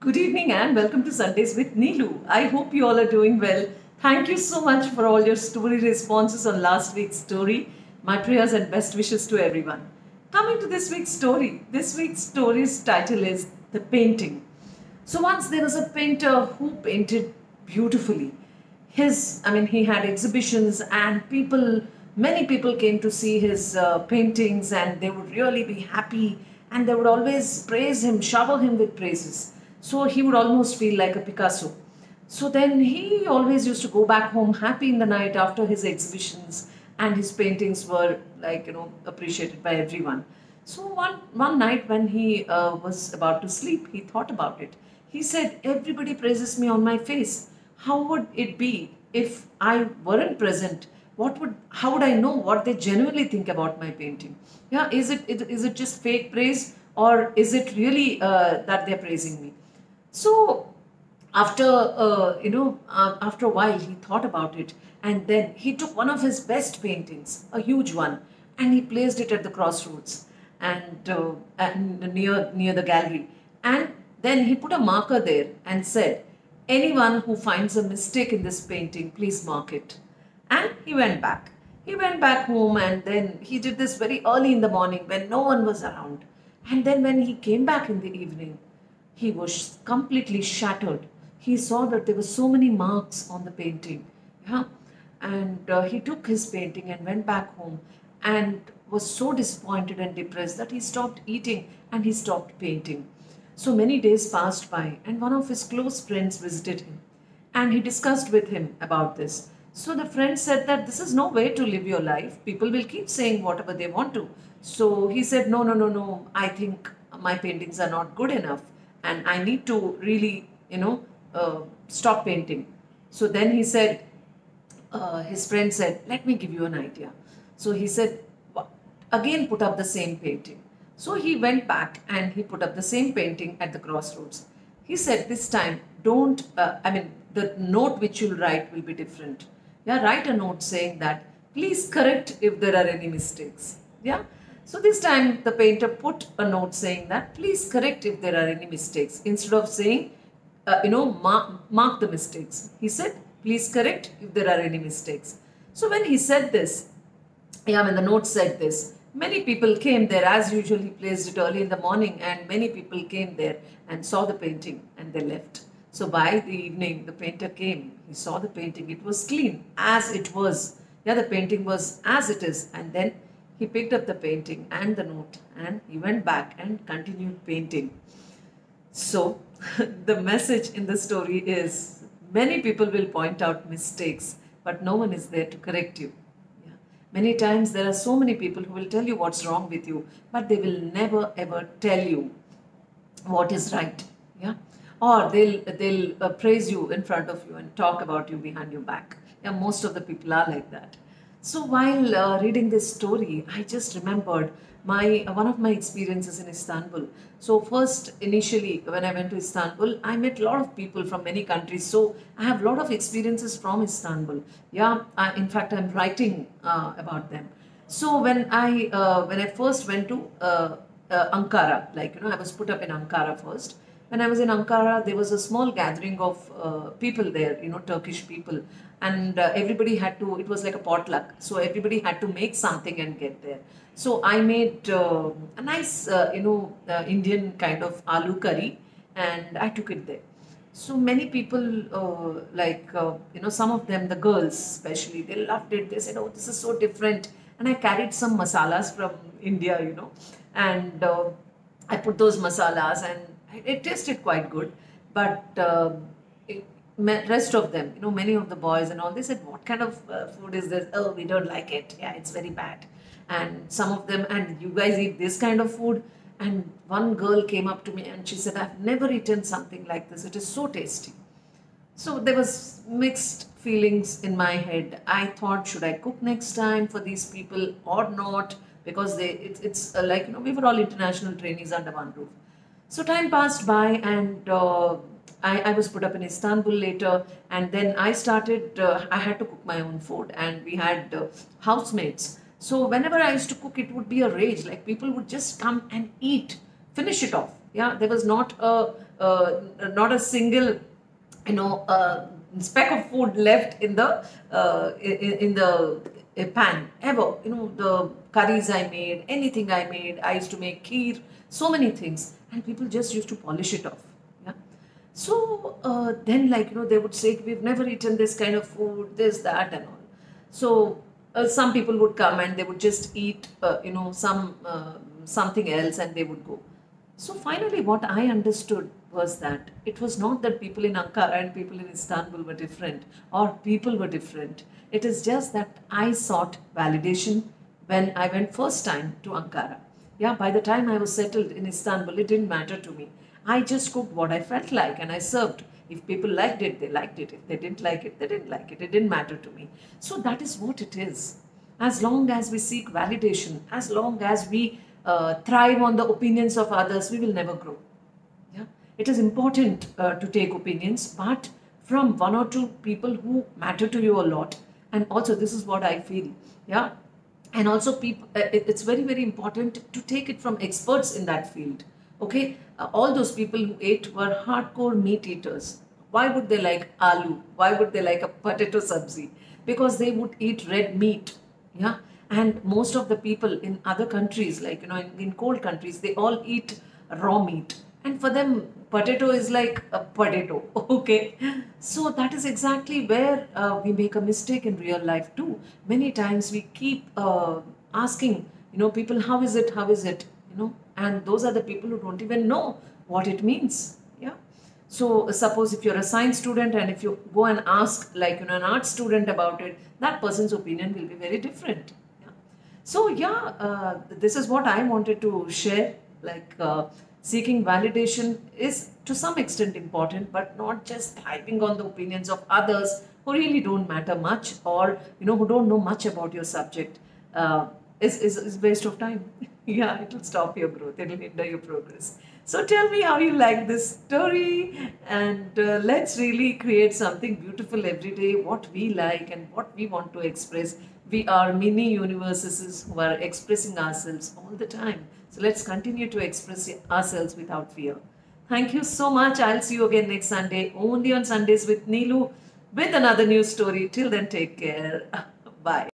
Good evening and welcome to Sundays with Neelu. I hope you all are doing well. Thank you so much for all your story responses on last week's story. My prayers and best wishes to everyone. Coming to this week's story. This week's story's title is The Painting. So once there was a painter who painted beautifully. He had exhibitions and many people came to see his paintings and they would really be happy and they would always praise him, shower him with praises. So he would almost feel like a Picasso. So then he always used to go back home happy in the night after his exhibitions and his paintings were appreciated by everyone. So one night when he was about to sleep, he thought about it. He said, "Everybody praises me on my face. How would it be if I weren't present? How would I know what they genuinely think about my painting? Yeah, is it just fake praise or is it really that they're praising me?" So after a while, he thought about it, and then he took one of his best paintings, a huge one, and he placed it at the crossroads and near the gallery, and then he put a marker there and said, "Anyone who finds a mistake in this painting, please mark it." And he went back. He went back home, and then he did this very early in the morning when no one was around. And then when he came back in the evening, he was completely shattered. He saw that there were so many marks on the painting. Yeah. And he took his painting and went back home and was so disappointed and depressed that he stopped eating and he stopped painting. So many days passed by, and one of his close friends visited him and he discussed with him about this. So the friend said that this is no way to live your life. People will keep saying whatever they want to. So he said, "No, no, no, no. I think my paintings are not good enough and I need to really, stop painting." So then his friend said, "Let me give you an idea." So he said, "Again, put up the same painting." So he went back and he put up the same painting at the crossroads. He said, "This time, the note which you'll write will be different. Yeah, write a note saying that, please correct if there are any mistakes." Yeah. So this time the painter put a note saying that, "Please correct if there are any mistakes." Instead of saying, mark the mistakes. He said, "Please correct if there are any mistakes." So when he said this, when the note said this, many people came there. As usual, he placed it early in the morning and many people came there and saw the painting and they left. So by the evening, the painter came. He saw the painting. It was clean as it was. Yeah, the painting was as it is. And then he picked up the painting and the note and he went back and continued painting. So the message in the story is many people will point out mistakes, but no one is there to correct you. Yeah. Many times there are so many people who will tell you what's wrong with you, but they will never ever tell you what is right. Yeah. Or they'll praise you in front of you and talk about you behind your back. Yeah, most of the people are like that. So while reading this story, I just remembered my one of my experiences in Istanbul. So first, initially, when I went to Istanbul, I met a lot of people from many countries. So I have a lot of experiences from Istanbul. Yeah, in fact, I'm writing about them. So when I first went to Ankara, I was put up in Ankara first. When I was in Ankara, there was a small gathering of people there, Turkish people, and everybody had to. It was like a potluck, so everybody had to make something and get there. So I made a nice, Indian kind of aloo curry, and I took it there. So many people, some of them, the girls especially, they loved it. They said, "Oh, this is so different." And I carried some masalas from India, and I put those masalas and it tasted quite good. But rest of them, many of the boys and all, they said, "What kind of food is this? Oh, we don't like it. Yeah, it's very bad." And some of them, "And you guys eat this kind of food?" And one girl came up to me and she said, "I've never eaten something like this. It is so tasty." So there was mixed feelings in my head. I thought, should I cook next time for these people or not? Because we were all international trainees under one roof. So time passed by and I was put up in Istanbul later, and then I had to cook my own food and we had housemates. So whenever I used to cook, it would be a rage. Like people would just come and eat, finish it off. Yeah, there was not a single, speck of food left in the in the pan ever. The curries I made, anything I made, I used to make kheer, so many things, and people just used to polish it off. Yeah. So then, like, they would say, we've never eaten this kind of food, this, that, and all. So some people would come and they would just eat, something else, and they would go. So finally, what I understood was that it was not that people in Ankara and people in Istanbul were different, or people were different. It is just that I sought validation when I went first time to Ankara. Yeah, by the time I was settled in Istanbul, it didn't matter to me. I just cooked what I felt like and I served. If people liked it, they liked it. If they didn't like it, they didn't like it. It didn't matter to me. So that is what it is. As long as we seek validation, as long as we thrive on the opinions of others, we will never grow. Yeah, it is important to take opinions, but from one or two people who matter to you a lot. And also, this is what I feel. Yeah, and also people, it's very, very important to take it from experts in that field. Okay, all those people who ate were hardcore meat eaters. Why would they like aloo? Why would they like a potato sabzi? Because they would eat red meat. Yeah. And most of the people in other countries, like, in cold countries, they all eat raw meat, and for them potato is like a potato. Okay. So that is exactly where we make a mistake in real life too. Many times we keep asking, people, how is it, and those are the people who don't even know what it means. Yeah. So suppose if you're a science student, and if you go and ask, like, an art student about it, that person's opinion will be very different. Yeah. So yeah, this is what I wanted to share. Like, seeking validation is to some extent important, but not just thriving on the opinions of others who really don't matter much, or who don't know much about your subject. Is waste of time. Yeah, it will stop your growth. It will hinder your progress. So tell me how you like this story, and let's really create something beautiful every day, what we like and what we want to express. We are mini universes who are expressing ourselves all the time. So let's continue to express ourselves without fear. Thank you so much. I'll see you again next Sunday, only on Sundays with Neelu, with another new story. Till then, take care. Bye.